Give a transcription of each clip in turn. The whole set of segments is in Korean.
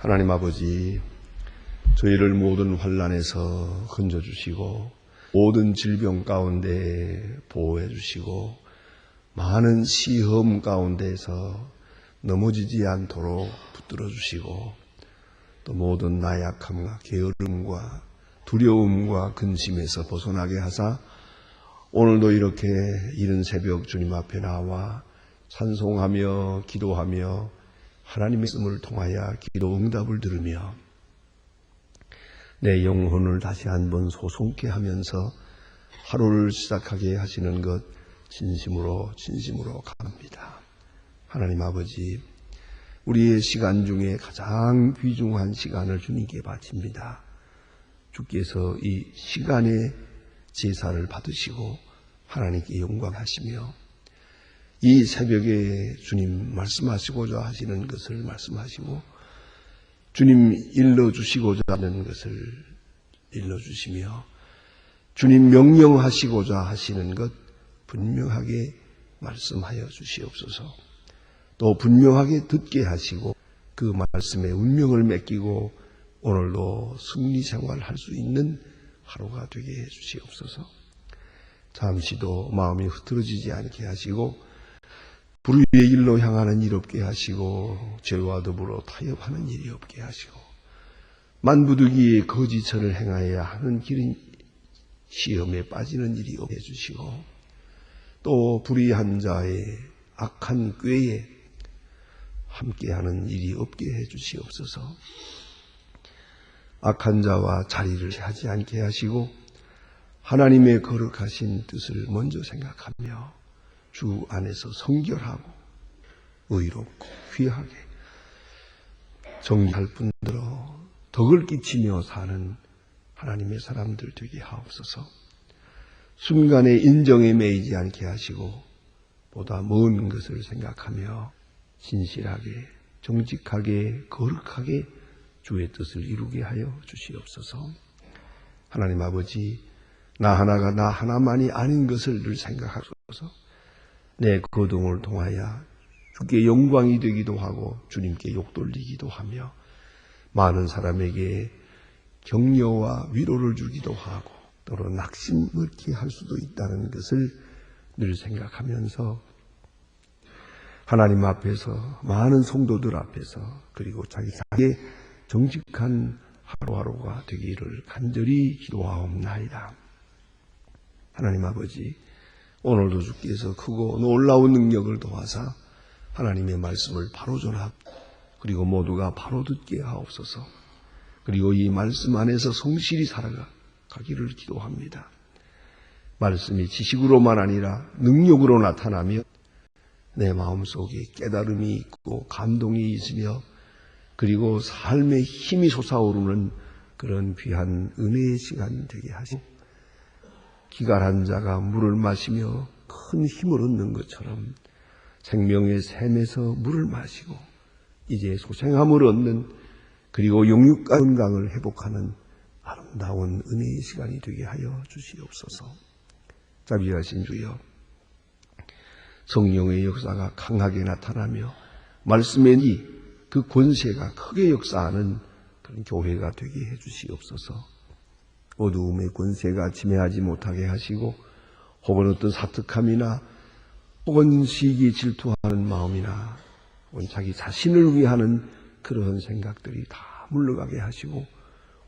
하나님 아버지, 저희를 모든 환난에서 건져주시고 모든 질병 가운데 보호해 주시고 많은 시험 가운데서 넘어지지 않도록 붙들어 주시고 또 모든 나약함과 게으름과 두려움과 근심에서 벗어나게 하사 오늘도 이렇게 이른 새벽 주님 앞에 나와 찬송하며 기도하며 하나님의 말씀을 통하여 기도 응답을 들으며 내 영혼을 다시 한번 소송케 하면서 하루를 시작하게 하시는 것 진심으로 감합니다. 하나님 아버지, 우리의 시간 중에 가장 귀중한 시간을 주님께 바칩니다. 주께서 이 시간의 제사를 받으시고 하나님께 영광하시며 이 새벽에 주님 말씀하시고자 하시는 것을 말씀하시고 주님 일러주시고자 하는 것을 일러주시며 주님 명령하시고자 하시는 것 분명하게 말씀하여 주시옵소서. 또 분명하게 듣게 하시고 그 말씀에 운명을 맡기고 오늘도 승리 생활할 수 있는 하루가 되게 해 주시옵소서. 잠시도 마음이 흐트러지지 않게 하시고 불의의 길로 향하는 일 없게 하시고 죄와 더불어 타협하는 일이 없게 하시고 만부득이의 거짓선을 행하여야 하는 길은 시험에 빠지는 일이 없게 해주시고 또 불의한 자의 악한 꾀에 함께하는 일이 없게 해주시옵소서. 악한 자와 자리를 하지 않게 하시고 하나님의 거룩하신 뜻을 먼저 생각하며 주 안에서 성결하고 의롭고 귀하게 정리할 뿐더러 덕을 끼치며 사는 하나님의 사람들 되게 하옵소서. 순간의 인정에 매이지 않게 하시고 보다 먼 것을 생각하며 신실하게 정직하게 거룩하게 주의 뜻을 이루게 하여 주시옵소서. 하나님 아버지, 나 하나만이 아닌 것을 늘 생각하소서. 내 거동을 통하여 주께 영광이 되기도 하고 주님께 욕돌리기도 하며 많은 사람에게 격려와 위로를 주기도 하고 또는 낙심을케 할 수도 있다는 것을 늘 생각하면서 하나님 앞에서 많은 성도들 앞에서 그리고 자기의 정직한 하루하루가 되기를 간절히 기도하옵나이다. 하나님 아버지, 오늘도 주께서 크고 놀라운 능력을 도와서 하나님의 말씀을 바로 전하고 그리고 모두가 바로 듣게 하옵소서. 그리고 이 말씀 안에서 성실히 살아가기를 기도합니다. 말씀이 지식으로만 아니라 능력으로 나타나며 내 마음속에 깨달음이 있고 감동이 있으며 그리고 삶의 힘이 솟아오르는 그런 귀한 은혜의 시간이 되게 하시고 기갈한 자가 물을 마시며 큰 힘을 얻는 것처럼 생명의 샘에서 물을 마시고 이제 소생함을 얻는 그리고 영육과 건강을 회복하는 아름다운 은혜의 시간이 되게 하여 주시옵소서. 자비하신 주여, 성령의 역사가 강하게 나타나며 말씀의 그 권세가 크게 역사하는 그런 교회가 되게 해 주시옵소서. 어두움의 권세가 지배하지 못하게 하시고 혹은 어떤 사특함이나 혹은 시기 질투하는 마음이나 혹은 자기 자신을 위하는 그러한 생각들이 다 물러가게 하시고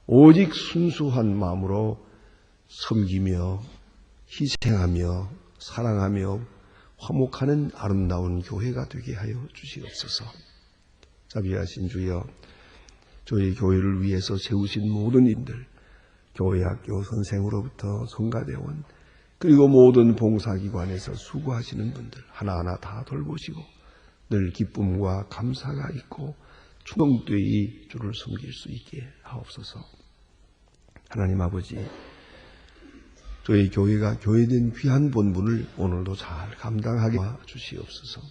오직 순수한 마음으로 섬기며 희생하며 사랑하며 화목하는 아름다운 교회가 되게 하여 주시옵소서. 자비하신 주여, 저희 교회를 위해서 세우신 모든 인들, 교회 학교 선생으로부터 성가대원 그리고 모든 봉사기관에서 수고하시는 분들 하나하나 다 돌보시고 늘 기쁨과 감사가 있고 충성되이 주를 섬길 수 있게 하옵소서. 하나님 아버지, 저희 교회가 교회된 귀한 본분을 오늘도 잘 감당하게 주시옵소서.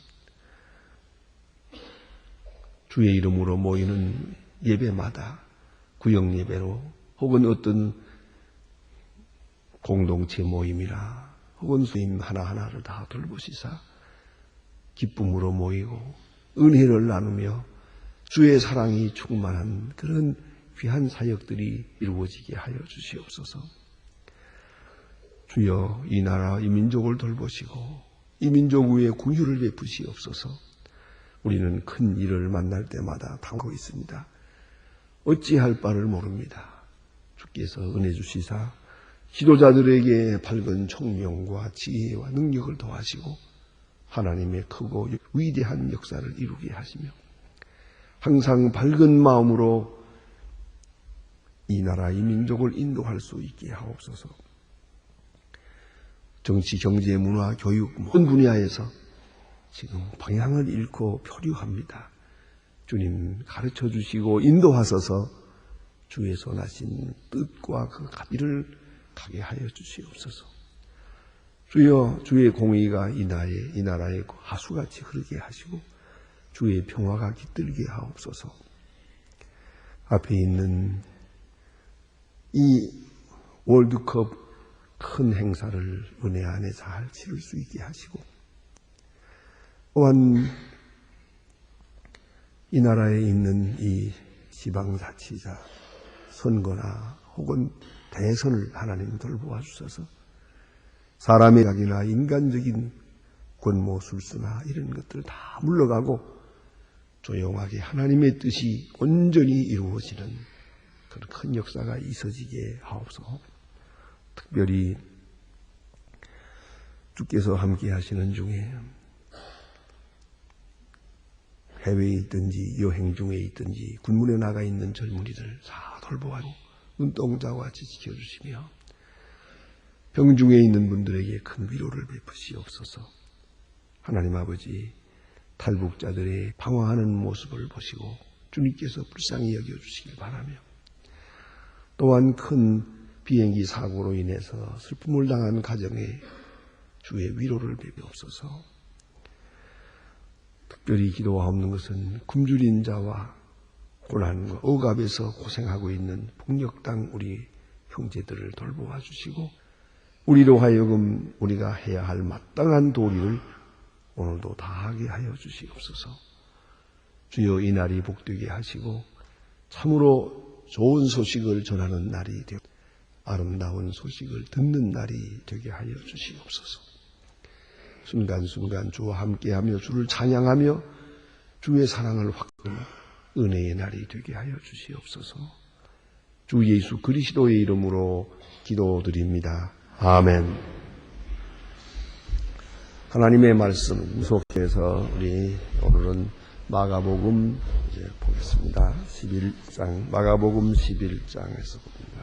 주의 이름으로 모이는 예배마다 구역 예배로 혹은 어떤 공동체 모임이나 혹은 수임 하나하나를 다 돌보시사 기쁨으로 모이고 은혜를 나누며 주의 사랑이 충만한 그런 귀한 사역들이 이루어지게 하여 주시옵소서. 주여, 이 나라 이 민족을 돌보시고 이 민족 위에 긍휼을 베푸시옵소서. 우리는 큰 일을 만날 때마다 당하고 있습니다. 어찌할 바를 모릅니다. 주께서 은혜 주시사 지도자들에게 밝은 총명과 지혜와 능력을 더하시고 하나님의 크고 위대한 역사를 이루게 하시며 항상 밝은 마음으로 이 나라 이 민족을 인도할 수 있게 하옵소서. 정치, 경제, 문화, 교육 모든 분야에서 지금 방향을 잃고 표류합니다. 주님 가르쳐 주시고 인도하소서. 주의 선하신 뜻과 그 가비를 가게 하여 주시옵소서. 주여, 주의 공의가 이 나라에 하수같이 흐르게 하시고 주의 평화가 깃들게 하옵소서. 앞에 있는 이 월드컵 큰 행사를 은혜 안에 잘 치를 수 있게 하시고 또한 이 나라에 있는 이 지방자치자 선거나 혹은 대선을 하나님 돌보아 주셔서 사람의 각이나 인간적인 권모술수나 이런 것들 다 물러가고 조용하게 하나님의 뜻이 온전히 이루어지는 그런 큰 역사가 있어지게 하옵소서. 특별히 주께서 함께 하시는 중에 해외에 있든지 여행 중에 있든지 군문에 나가 있는 젊은이들 다 돌보아주고 눈동자와 같이 지켜주시며 병중에 있는 분들에게 큰 위로를 베푸시옵소서. 하나님 아버지, 탈북자들의 방황하는 모습을 보시고 주님께서 불쌍히 여겨주시길 바라며 또한 큰 비행기 사고로 인해서 슬픔을 당한 가정에 주의 위로를 베푸옵소서. 특별히 기도하옵는 것은 굶주린 자와 고난과 억압에서 고생하고 있는 북녘 우리 형제들을 돌보아 주시고 우리로 하여금 우리가 해야 할 마땅한 도리를 오늘도 다하게 하여 주시옵소서. 주여, 이 날이 복되게 하시고 참으로 좋은 소식을 전하는 날이 되고 아름다운 소식을 듣는 날이 되게 하여 주시옵소서. 순간순간 주와 함께하며 주를 찬양하며 주의 사랑을 확증하는 은혜의 날이 되게 하여 주시옵소서. 주 예수 그리스도의 이름으로 기도드립니다. 아멘. 하나님의 말씀 속에서 우리 오늘은 마가복음 이제 보겠습니다. 11장, 마가복음 11장에서 봅니다.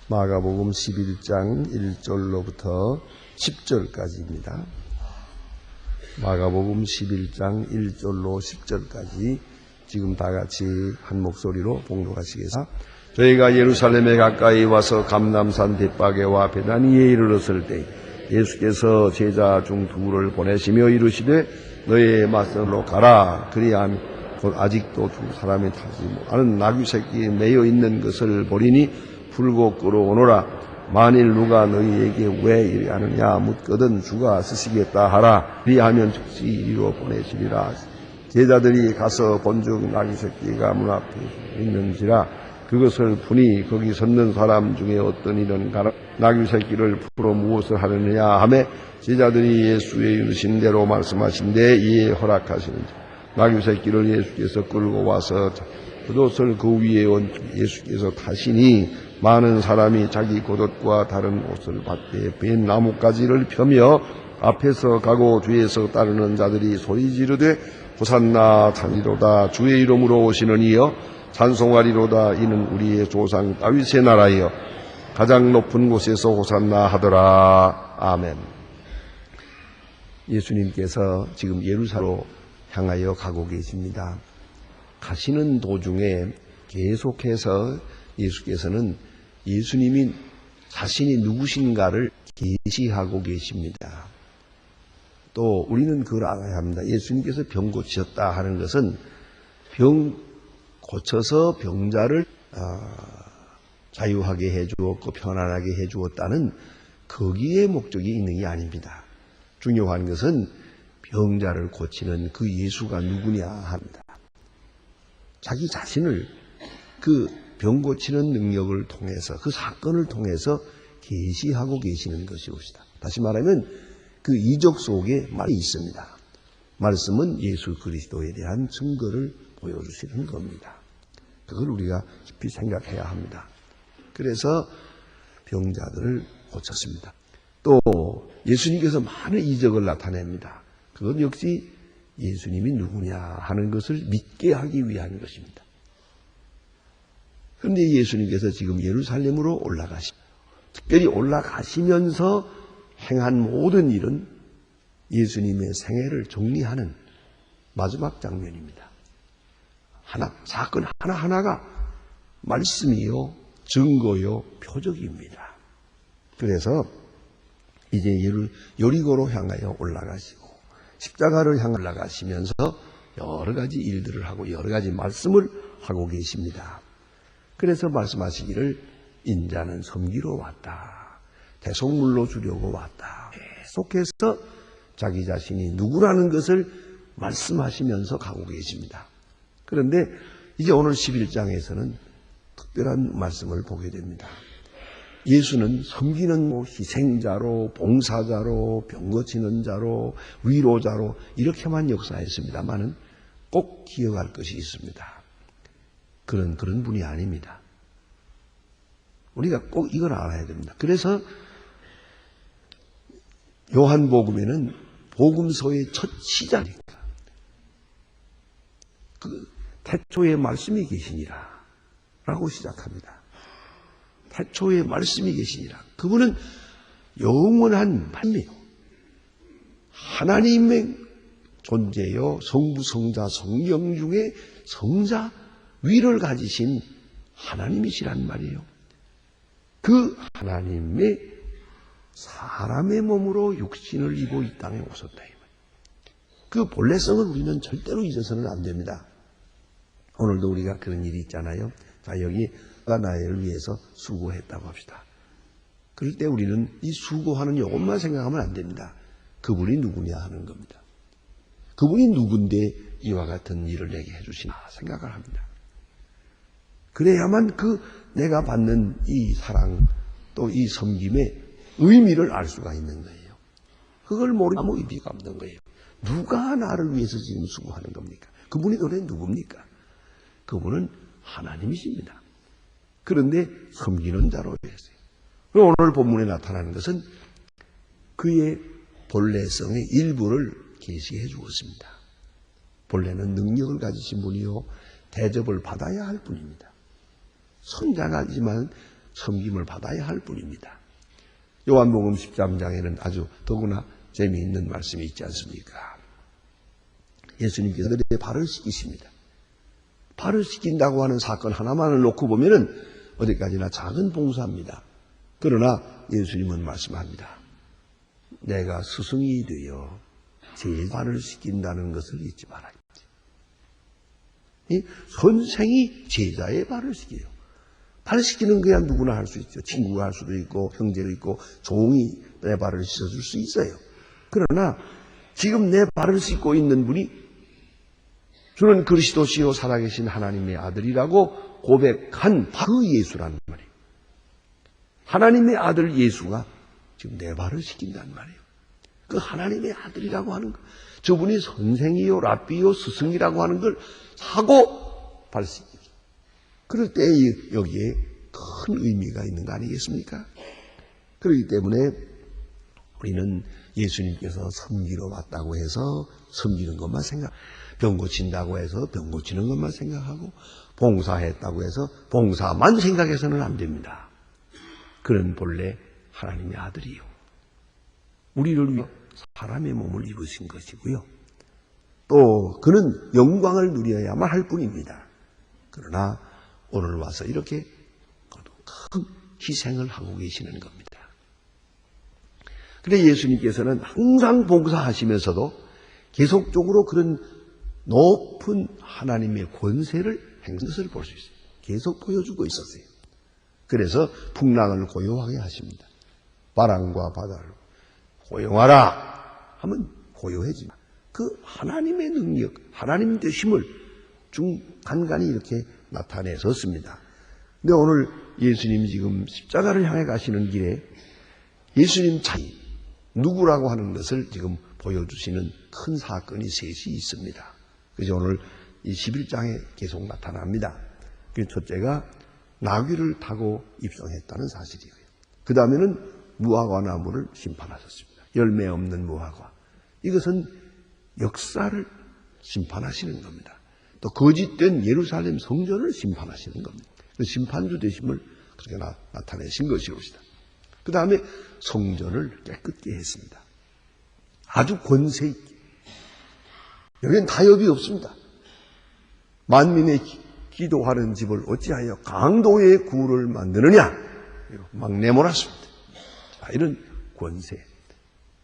마가복음 11장 1절로부터 10절까지입니다. 마가복음 11장 1절로 10절까지 지금 다 같이 한 목소리로 봉독하시겠습니다. 저희가 예루살렘에 가까이 와서 감람산 벳바게와 베다니에 이르렀을 때 예수께서 제자 중 둘을 보내시며 이르시되 너희의 맞선으로 가라. 그리하면 아직도 두 사람이 타지 못하는 나귀 새끼에 매여 있는 것을 보리니 풀고 끌어오너라. 만일 누가 너희에게 왜 이리 하느냐 묻거든 주가 쓰시겠다 하라. 그리하면 즉시 이리로 보내시리라. 제자들이 가서 본즉 나귀 새끼가 문 앞에 있는지라 그것을 푸니 거기 섰는 사람 중에 어떤 이는 가라 나귀 새끼를 풀어 무엇을 하느냐 하매 제자들이 예수의 이르신 대로 말씀하신데 이에 허락하시는지 나귀 새끼를 예수께서 끌고 와서 겉옷을 그 위에 얹고 예수께서 타시니 많은 사람이 자기 겉옷과 다른 옷을 받되 벤 나뭇가지를 펴며 앞에서 가고 뒤에서 따르는 자들이 소리 지르되 호산나 찬이로다 주의 이름으로 오시는 이여 찬송하리로다 이는 우리의 조상 다윗의 나라이여 가장 높은 곳에서 호산나 하더라. 아멘. 예수님께서 지금 예루살렘으로 향하여 가고 계십니다. 가시는 도중에 계속해서 예수께서는 예수님이 자신이 누구신가를 계시하고 계십니다. 또 우리는 그걸 알아야 합니다. 예수님께서 병 고치셨다 하는 것은 병 고쳐서 병자를 자유하게 해주었고 편안하게 해주었다는 거기에 목적이 있는 게 아닙니다. 중요한 것은 병자를 고치는 그 예수가 누구냐 합니다. 자기 자신을 그 병 고치는 능력을 통해서, 그 사건을 통해서 계시하고 계시는 것이옵시다. 다시 말하면 그 이적 속에 말이 있습니다. 말씀은 예수 그리스도에 대한 증거를 보여주시는 겁니다. 그걸 우리가 깊이 생각해야 합니다. 그래서 병자들을 고쳤습니다. 또 예수님께서 많은 이적을 나타냅니다. 그건 역시 예수님이 누구냐 하는 것을 믿게 하기 위한 것입니다. 그런데 예수님께서 지금 예루살렘으로 특별히 올라가시면서 행한 모든 일은 예수님의 생애를 정리하는 마지막 장면입니다. 사건 하나하나가 말씀이요, 증거요, 표적입니다. 그래서 이제 여리고로 향하여 올라가시고 십자가를 향해 올라가시면서 여러 가지 일들을 하고 여러 가지 말씀을 하고 계십니다. 그래서 말씀하시기를 인자는 섬기러 왔다. 대속물로 주려고 왔다. 계속해서 자기 자신이 누구라는 것을 말씀하시면서 가고 계십니다. 그런데 이제 오늘 11장에서는 특별한 말씀을 보게 됩니다. 예수는 섬기는 희생자로, 봉사자로, 병 고치는 자로, 위로자로 이렇게만 역사했습니다만은 꼭 기억할 것이 있습니다. 그런 분이 아닙니다. 우리가 꼭 이걸 알아야 됩니다. 그래서 요한복음에는 복음서의 첫 시작이니까 그 태초에 말씀이 계시니라 라고 시작합니다. 태초에 말씀이 계시니라. 그분은 영원한 말씀이요, 하나님의 존재요, 성부, 성자, 성령 중에 성자 위를 가지신 하나님이시란 말이에요. 그 하나님의 사람의 몸으로 육신을 입고 이 땅에 오셨다. 그 본래성을 우리는 절대로 잊어서는 안 됩니다. 오늘도 우리가 그런 일이 있잖아요. 자, 여기 나를 위해서 수고했다고 합시다. 그럴 때 우리는 이 수고하는 요것만 생각하면 안 됩니다. 그분이 누구냐 하는 겁니다. 그분이 누군데 이와 같은 일을 내게 해주시나 생각을 합니다. 그래야만 내가 받는 이 사랑 또 이 섬김의 의미를 알 수가 있는 거예요. 그걸 모르면 아무 의미가 없는 거예요. 누가 나를 위해서 지금 수고하는 겁니까? 그분이 도대체 누굽니까? 그분은 하나님이십니다. 그런데 섬기는 자로 했어요. 그리고 오늘 본문에 나타나는 것은 그의 본래성의 일부를 계시해 주었습니다. 본래는 능력을 가지신 분이요, 대접을 받아야 할 분입니다. 선장하지만 섬김을 받아야 할 분입니다. 요한복음 13장에는 아주 더구나 재미있는 말씀이 있지 않습니까? 예수님께서 그들의 발을 씻기십니다. 발을 씻긴다고 하는 사건 하나만을 놓고 보면은 어디까지나 작은 봉사입니다. 그러나 예수님은 말씀합니다. 내가 스승이 되어 제 발을 씻긴다는 것을 잊지 말아야지. 선생이 제자의 발을 씻겨요. 발을 씻기는 거야 누구나 할 수 있죠. 친구가 할 수도 있고 형제도 있고 종이 내 발을 씻어줄 수 있어요. 그러나 지금 내 발을 씻고 있는 분이 주는 그리스도시요 살아계신 하나님의 아들이라고 고백한 그 예수란 말이에요. 하나님의 아들 예수가 지금 내 발을 씻긴단 말이에요. 그 하나님의 아들이라고 하는 것, 저분이 선생이요 랍비요 스승이라고 하는 걸 사고 발 씻기죠. 그럴 때 여기에 큰 의미가 있는 거 아니겠습니까? 그렇기 때문에 우리는 예수님께서 섬기러 왔다고 해서 섬기는 것만 병 고친다고 해서 병 고치는 것만 생각하고 봉사했다고 해서 봉사만 생각해서는 안 됩니다. 그는 본래 하나님의 아들이요, 우리를 위해 사람의 몸을 입으신 것이고요. 또 그는 영광을 누려야만 할 뿐입니다. 그러나 오늘 와서 이렇게 큰 희생을 하고 계시는 겁니다. 그런데 예수님께서는 항상 봉사하시면서도 계속적으로 그런 높은 하나님의 권세를 행하는 것을 볼 수 있어요. 계속 보여주고 있었어요. 그래서 풍랑을 고요하게 하십니다. 바람과 바다를 고요하라 하면 고요해집니다. 그 하나님의 능력, 하나님 되심을 간간히 이렇게 나타내셨습니다. 근데 오늘 예수님이 지금 십자가를 향해 가시는 길에 예수님 자기 누구라고 하는 것을 지금 보여주시는 큰 사건이 셋이 있습니다. 그래서 오늘 이 11장에 계속 나타납니다. 그 첫째가 나귀를 타고 입성했다는 사실이에요. 그 다음에는 무화과 나무를 심판하셨습니다. 열매 없는 무화과. 이것은 역사를 심판하시는 겁니다. 또 거짓된 예루살렘 성전을 심판하시는 겁니다. 심판주 되심을 그렇게 나타내신 것이옵니다. 그 다음에 성전을 깨끗게 했습니다. 아주 권세 있게. 여기는 타협이 없습니다. 만민의 기도하는 집을 어찌하여 강도의 굴을 만드느냐? 막 내몰았습니다. 자, 이런 권세,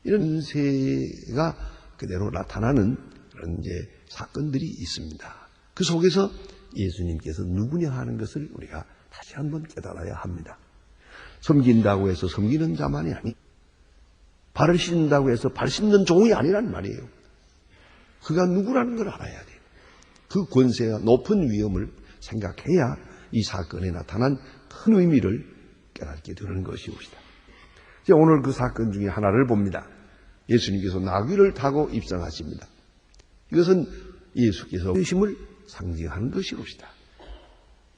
이런 권세가 그대로 나타나는 그런 이제 사건들이 있습니다. 그 속에서 예수님께서 누구냐 하는 것을 우리가 다시 한번 깨달아야 합니다. 섬긴다고 해서 섬기는 자만이 아니, 발을 씻는다고 해서 발 씻는 종이 아니란 말이에요. 그가 누구라는 걸 알아야 돼요. 그 권세와 높은 위엄을 생각해야 이 사건에 나타난 큰 의미를 깨닫게 되는 것이옵니다. 오늘 그 사건 중에 하나를 봅니다. 예수님께서 나귀를 타고 입성하십니다. 이것은 예수께서 되심을 상징하는 것이옵니다.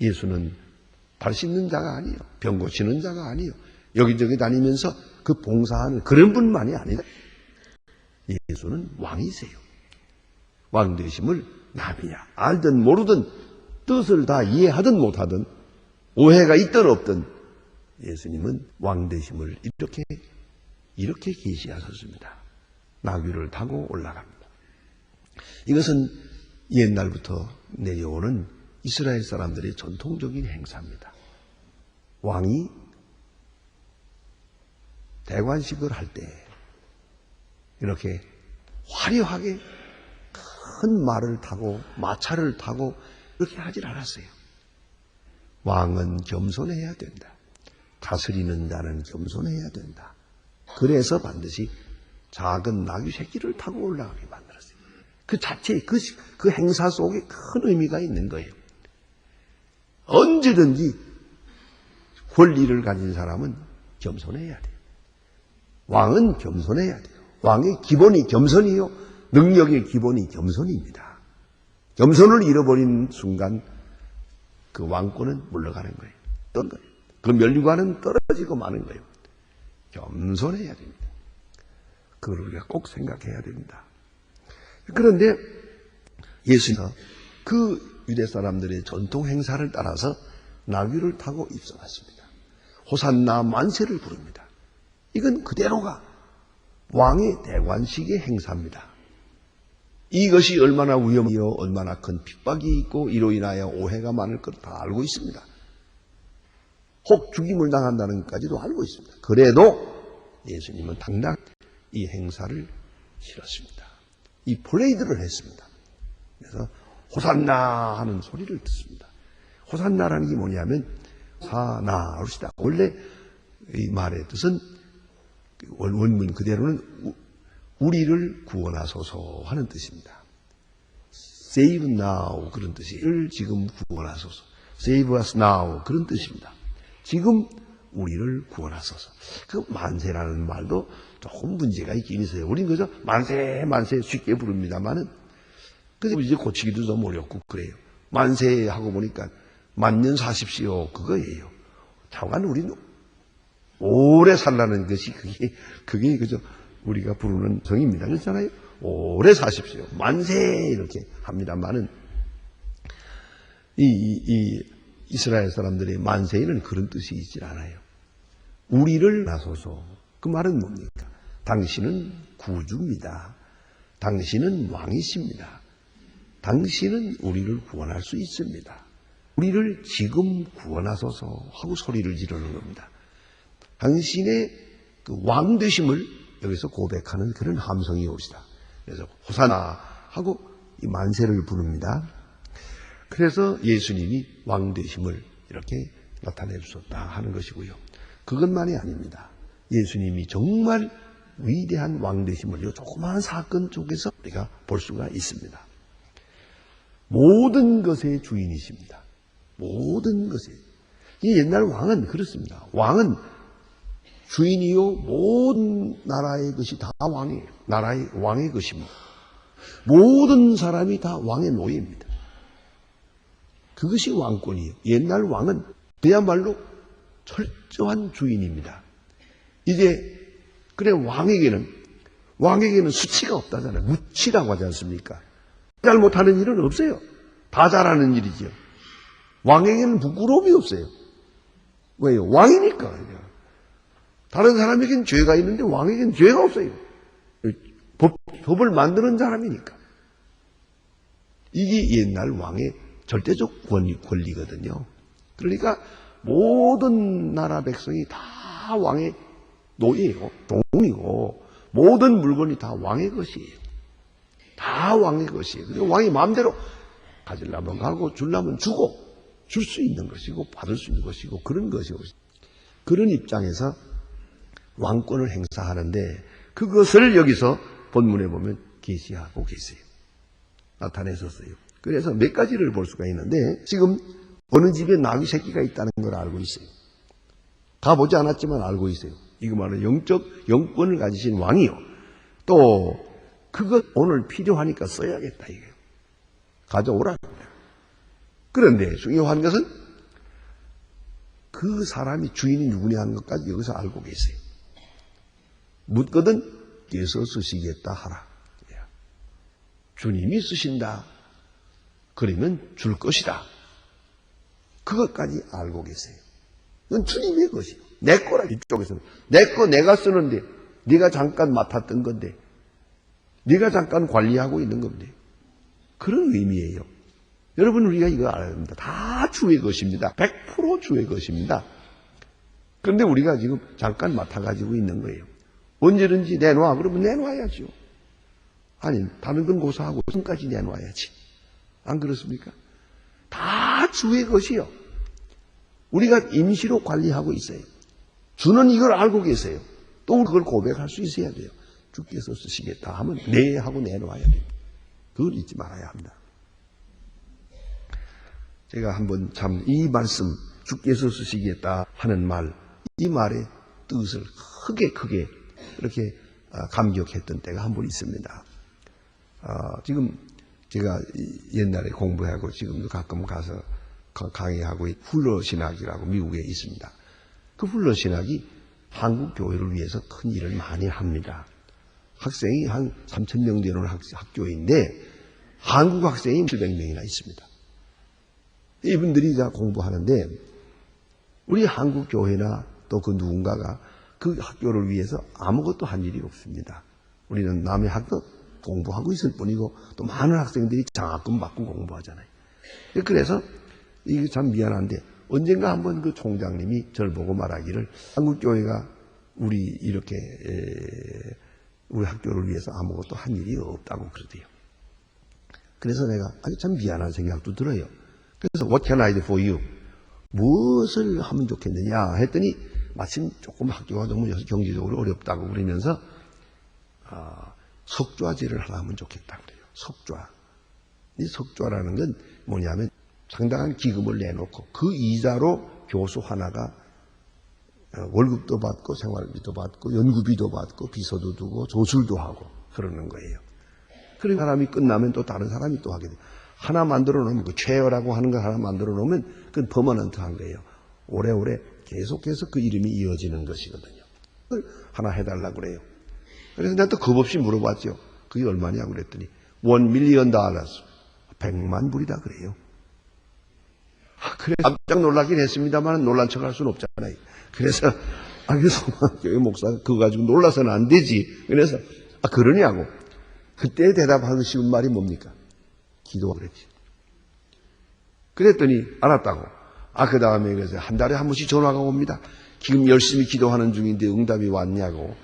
예수는 발 씻는 자가 아니에요. 병 고치는 자가 아니에요. 여기저기 다니면서 그 봉사하는 그런 분만이 아니다. 예수는 왕이세요. 왕 되심을 남이야 알든 모르든 뜻을 다 이해하든 못하든 오해가 있든 없든 예수님은 왕 되심을 이렇게 계시하셨습니다. 나귀를 타고 올라갑니다. 이것은 옛날부터 내려오는 이스라엘 사람들의 전통적인 행사입니다. 왕이 대관식을 할 때 이렇게 화려하게 큰 말을 타고 마차를 타고 그렇게 하질 않았어요. 왕은 겸손해야 된다. 다스리는 자는 겸손해야 된다. 그래서 반드시 작은 나귀 새끼를 타고 올라가게 만들었어요. 그 자체에 그 행사 속에 큰 의미가 있는 거예요. 언제든지 권리를 가진 사람은 겸손해야 돼요. 왕은 겸손해야 돼요. 왕의 기본이 겸손이요. 능력의 기본이 겸손입니다. 겸손을 잃어버린 순간 그 왕권은 물러가는 거예요. 떠는 거예요. 그 면류관은 떨어지고 마는 거예요. 겸손해야 됩니다. 그걸 우리가 꼭 생각해야 됩니다. 그런데 예수님은 그 유대 사람들의 전통 행사를 따라서 나귀를 타고 입성했습니다. 호산나 만세를 부릅니다. 이건 그대로가 왕의 대관식의 행사입니다. 이것이 얼마나 위험이요, 얼마나 큰 핍박이 있고 이로 인하여 오해가 많을 것 다 알고 있습니다. 혹 죽임을 당한다는 것까지도 알고 있습니다. 그래도 예수님은 당당 이 행사를 치렀습니다. 이 퍼레이드를 했습니다. 그래서 호산나 하는 소리를 듣습니다. 호산나라는 게 뭐냐면 사나우시다. 원래 이 말의 뜻은 원문 그대로는 우리를 구원하소서 하는 뜻입니다. Save now 그런 뜻이에요. 지금 구원하소서. Save us now 그런 뜻입니다. 지금 우리를 구원하소서. 그 만세라는 말도 조금 문제가 있긴 있어요. 우린 그저 만세 만세 쉽게 부릅니다만은 그래서 이제 고치기도 좀 어렵고 그래요. 만세 하고 보니까 만년 사십시오 그거예요. 다만 우리는 오래 살라는 것이 그게 그저 우리가 부르는 성입니다. 그렇잖아요. 오래 사십시오. 만세 이렇게 합니다만은 이 이스라엘 사람들의 만세에는 그런 뜻이 있질 않아요. 우리를 나서서 그 말은 뭡니까? 당신은 구주입니다. 당신은 왕이십니다. 당신은 우리를 구원할 수 있습니다. 우리를 지금 구원하소서 하고 소리를 지르는 겁니다. 당신의 그 왕 되심을 여기서 고백하는 그런 함성이 옵니다. 그래서 호산나 하고 이 만세를 부릅니다. 그래서 예수님이 왕 되심을 이렇게 나타내 주셨다 하는 것이고요. 그것만이 아닙니다. 예수님이 정말 위대한 왕되심을 이 조그마한 사건 속에서 우리가 볼 수가 있습니다. 모든 것의 주인이십니다. 모든 것의. 이 옛날 왕은 그렇습니다. 왕은 주인이요 모든 나라의 것이 다 왕이에요. 나라의 왕의 것입니다. 모든 사람이 다 왕의 노예입니다. 그것이 왕권이에요. 옛날 왕은 그야말로 철저한 주인입니다. 이제 그래 왕에게는 수치가 없다잖아요. 무치라고 하지 않습니까? 잘못하는 일은 없어요. 다 잘하는 일이죠. 왕에게는 부끄러움이 없어요. 왜요? 왕이니까. 다른 사람에게는 죄가 있는데 왕에게는 죄가 없어요. 법을 만드는 사람이니까. 이게 옛날 왕의 절대적 권리거든요. 그러니까 모든 나라 백성이 다 왕의 노예요. 동이고 모든 물건이 다 왕의 것이에요. 다 왕의 것이에요. 그리고 왕이 마음대로 가지려면 가고 주려면 주고 줄 수 있는 것이고 받을 수 있는 것이고 그런 것이고 그런 입장에서 왕권을 행사하는데 그것을 여기서 본문에 보면 계시하고 계세요. 나타내셨어요. 그래서 몇 가지를 볼 수가 있는데 지금 어느 집에 나귀 새끼가 있다는 걸 알고 있어요. 가보지 않았지만 알고 있어요. 이거 말은 영권을 가지신 왕이요. 또 그것 오늘 필요하니까 써야겠다 이거예요. 가져오라. 그런데 중요한 것은 그 사람이 주인이 누구냐 하는 것까지 여기서 알고 계세요. 묻거든 께서 쓰시겠다 하라. 주님이 쓰신다. 그러면 줄 것이다. 그것까지 알고 계세요. 이건 주님의 것이에요. 내 거라 이쪽에서는. 내 거 내가 쓰는데 네가 잠깐 맡았던 건데 네가 잠깐 관리하고 있는 건데 그런 의미예요. 여러분 우리가 이거 알아야 합니다. 다 주의 것입니다. 100% 주의 것입니다. 그런데 우리가 지금 잠깐 맡아가지고 있는 거예요. 언제든지 내놔. 그러면 내놔야죠. 아니 다른 건 고사하고 손까지 내놔야지. 안 그렇습니까? 다 주의 것이요. 우리가 임시로 관리하고 있어요. 주는 이걸 알고 계세요. 또 그걸 고백할 수 있어야 돼요. 주께서 쓰시겠다 하면 네 하고 내놔야 돼요. 그걸 잊지 말아야 합니다. 제가 한번 참 이 말씀 주께서 쓰시겠다 하는 말, 이 말의 뜻을 크게 이렇게 감격했던 때가 한 번 있습니다. 지금 제가 옛날에 공부하고 지금도 가끔 가서 강의하고 훌러 신학이라고 미국에 있습니다. 그 훌러 신학이 한국 교회를 위해서 큰 일을 많이 합니다. 학생이 한 3,000명 되는 학교인데 한국 학생이 700명이나 있습니다. 이분들이 다 공부하는데 우리 한국 교회나 또 그 누군가가 그 학교를 위해서 아무것도 한 일이 없습니다. 우리는 남의 학교 공부하고 있을 뿐이고 또 많은 학생들이 장학금 받고 공부하잖아요. 그래서 이게 참 미안한데 언젠가 한번 그 총장님이 저를 보고 말하기를 한국교회가 우리 이렇게 우리 학교를 위해서 아무것도 한 일이 없다고 그러대요. 그래서 내가 참 미안한 생각도 들어요. 그래서 What can I do for you? 무엇을 하면 좋겠느냐 했더니 마침 조금 학교가 너무 경제적으로 어렵다고 그러면서 석좌제를 하나 하면 좋겠다 그래요. 석좌. 이 석좌라는 건 뭐냐면 상당한 기금을 내놓고 그 이자로 교수 하나가 월급도 받고 생활비도 받고 연구비도 받고 비서도 두고 조술도 하고 그러는 거예요. 그리고 사람이 끝나면 또 다른 사람이 또 하게 돼요. 하나 만들어 놓으면 그 체어라고 하는 거 하나 만들어 놓으면 그건 퍼머넌트한 거예요. 오래오래 계속해서 그 이름이 이어지는 것이거든요. 그걸 하나 해달라고 그래요. 그래서 내가 또 겁없이 물어봤죠. 그게 얼마냐고 그랬더니 $1 million 100만 불이다 그래요. 그래서 깜짝 놀라긴 했습니다만 놀란 척 할 수는 없잖아요. 그래서 교회 목사가 그거 가지고 놀라서는 안 되지. 그래서 그러냐고. 그때 대답하기 쉬운 말이 뭡니까? 기도하라 그랬지. 그랬더니 알았다고. 그 다음에 그래서 한 달에 한 번씩 전화가 옵니다. 지금 열심히 기도하는 중인데 응답이 왔냐고.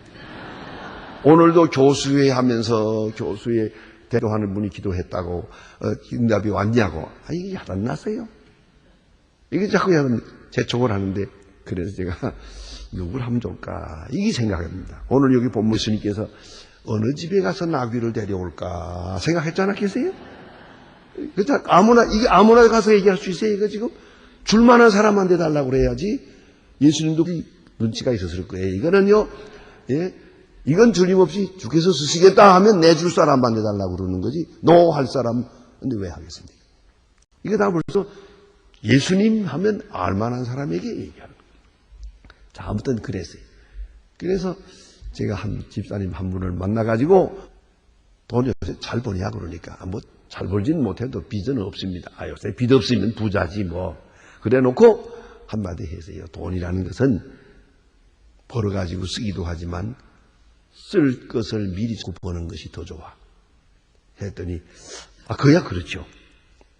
오늘도 교수회 하면서 교수회 대도하는 분이 기도했다고 응답이 왔냐고. 이게 야단났어요. 이게 자꾸 재촉을 하는데 그래서 제가 누굴 하면 좋을까? 이게 생각합니다. 오늘 여기 본문 스님께서 어느 집에 가서 나귀를 데려올까 생각했지 않았겠어요? 그렇죠? 이게 아무나 가서 얘기할 수 있어요? 이거 지금 줄만한 사람한테 달라고 그래야지. 예수님도 눈치가 있었을 거예요. 이거는요, 예? 이건 틀림없이 주께서 쓰시겠다 하면 내줄 사람한테 달라고 그러는 거지. 노 할 사람, 근데 왜 하겠습니까? 이거 다 벌써 예수님 하면 알만한 사람에게 얘기하는 거예요. 자, 아무튼 그랬어요. 그래서 제가 한 집사님 한 분을 만나가지고 돈 요새 잘 버냐 그러니까 뭐 잘 벌지는 못해도 빚은 없습니다. 요새 빚 없으면 부자지 뭐. 그래 놓고 한마디 했어요. 돈이라는 것은 벌어가지고 쓰기도 하지만 쓸 것을 미리 버는 것이 더 좋아. 했더니 그야 그렇죠.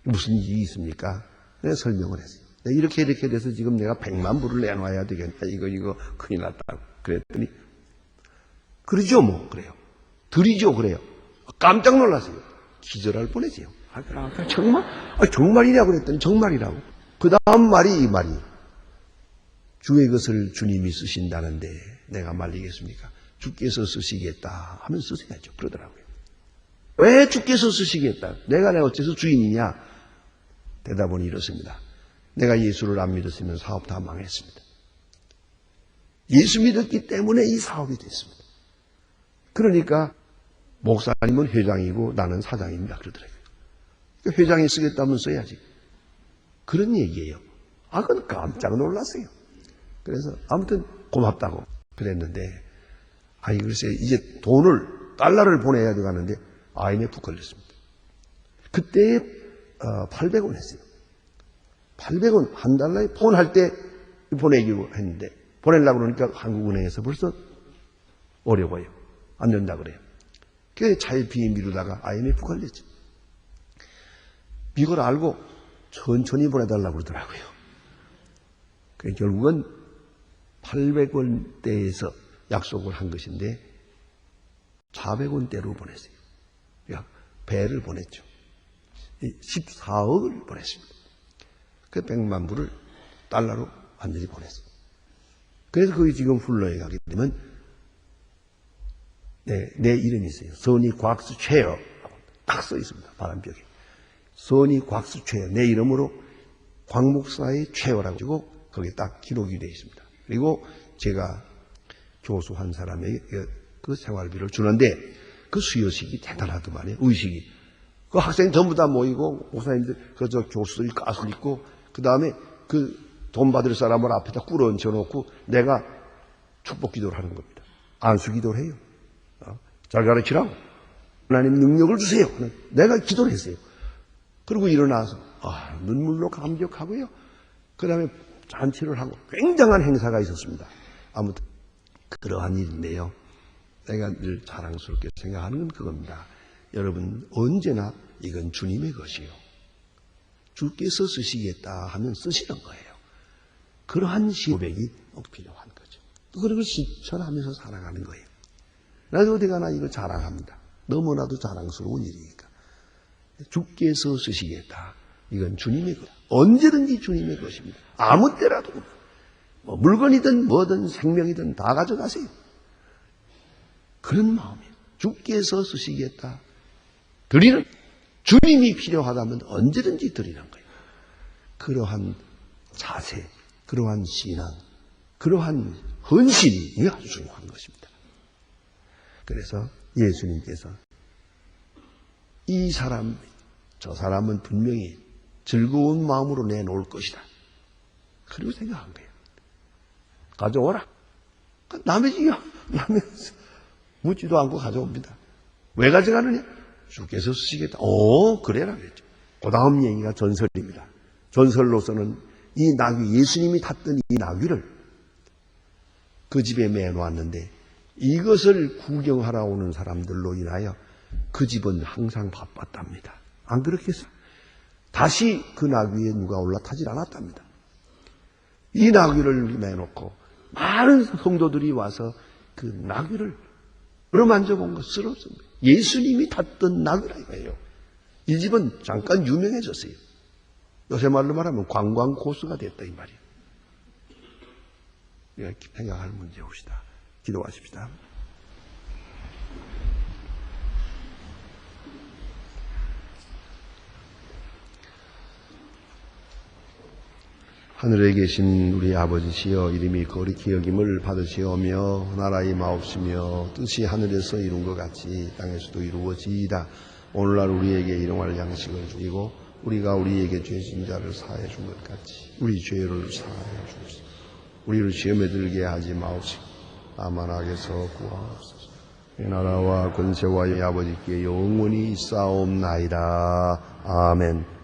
무슨 일이 있습니까? 내가 설명을 했어요. 이렇게 돼서 지금 내가 100만 불을 내놔야 되겠다. 이거 큰일 났다고. 그랬더니 그러죠 뭐 그래요. 드리죠 그래요. 깜짝 놀랐어요. 기절할 뻔했어요. 정말? 정말이냐고 그랬더니 정말이라고. 그 다음 말이 이 말이 주의 것을 주님이 쓰신다는데 내가 말리겠습니까? 주께서 쓰시겠다 하면 쓰셔야죠. 그러더라고요. 왜 주께서 쓰시겠다? 내가 어째서 주인이냐? 대답은 이렇습니다. 내가 예수를 안 믿었으면 사업 다 망했습니다. 예수 믿었기 때문에 이 사업이 됐습니다. 그러니까 목사님은 회장이고 나는 사장입니다. 그러더라고요. 그러니까 회장이 쓰겠다면 써야지. 그런 얘기예요. 그건 깜짝 놀랐어요. 그래서 아무튼 고맙다고 그랬는데 글쎄 이제 달러를 보내야 되가는데 IMF 걸렸습니다. 그때 800원 했어요. 800원 한 달러에 폰할 때 보내기로 했는데 보내려고 그러니까 한국은행에서 벌써 어려워요. 안 된다 그래요. 그래서 차일피히 미루다가 IMF 걸렸죠. 이걸 알고 천천히 보내달라고 그러더라고요. 결국은 800원대에서 약속을 한 것인데 400원대로 보냈어요. 배를 보냈죠. 14억을 보냈습니다. 그 100만 불을 달러로 완전히 보냈어요. 그래서 그게 지금 훌러에 가게 되면 내 이름이 있어요. 선이 곽수 최여 딱 써 있습니다. 바람벽에. 선이 곽수 최여 내 이름으로 광목사의 최여라고 하고 거기에 딱 기록이 되어 있습니다. 그리고 제가 교수한 사람에게 그 생활비를 주는데 그 수여식이 대단하더만요. 의식이. 그 학생 전부 다 모이고 목사님들 저 교수들이 가sul 있고 그 다음에 그 돈 받을 사람을 앞에다 꿇어 얹혀놓고 내가 축복 기도를 하는 겁니다. 안수 기도를 해요. 잘 가르치라고. 하나님 능력을 주세요. 내가 기도를 했어요. 그리고 일어나서 눈물로 감격하고요. 그 다음에 잔치를 하고 굉장한 행사가 있었습니다. 아무튼 그러한 일인데요. 내가 늘 자랑스럽게 생각하는 건 그겁니다. 여러분 언제나 이건 주님의 것이요. 주께서 쓰시겠다 하면 쓰시는 거예요. 그러한 고백이 필요한 거죠. 그리고 실천하면서 살아가는 거예요. 나도 어디 가나 이거 자랑합니다. 너무나도 자랑스러운 일이니까. 주께서 쓰시겠다. 이건 주님의 것. 언제든지 주님의 것입니다. 아무 때라도 뭐 물건이든 뭐든 생명이든 다 가져가세요. 그런 마음이에요. 주께서 쓰시겠다. 드리는 주님이 필요하다면 언제든지 드리는 거예요. 그러한 자세, 그러한 신앙, 그러한 헌신이 아주 중요한 것입니다. 그래서 예수님께서 이 사람, 저 사람은 분명히 즐거운 마음으로 내놓을 것이다. 그리고 생각한 거예요. 가져오라. 남의 집이야. 남의 묻지도 않고 가져옵니다. 왜 가져가느냐? 주께서 쓰시겠다. 그래라 그랬죠. 그 다음 얘기가 전설입니다. 전설로서는 이 나귀, 예수님이 탔던 이 나귀를 그 집에 매놓았는데 이것을 구경하러 오는 사람들로 인하여 그 집은 항상 바빴답니다. 안 그렇겠어요? 다시 그 나귀에 누가 올라타질 않았답니다. 이 나귀를 매놓고 많은 성도들이 와서 그 나귀를 끌어만져본 것으로 예수님이 탔던 나귀라 이거예요. 이 집은 잠깐 유명해졌어요. 요새 말로 말하면 관광 코스가 됐다 이 말이에요. 우리가 생각할 문제옵시다. 기도하십시다. 하늘에 계신 우리 아버지시여, 이름이 거룩히 여김을 받으시오며 나라의 마옵시며 뜻이 하늘에서 이룬 것 같이 땅에서도 이루어지이다. 오늘날 우리에게 일용할 양식을 주시고 우리가 우리에게 죄진 자를 사하여 준 것 같이 우리 죄를 사하여 주시고 우리를 시험에 들게 하지 마옵시고 다만 악에서 구하옵소서. 이 나라와 권세와 아버지께 영원히 있사옵나이다. 아멘.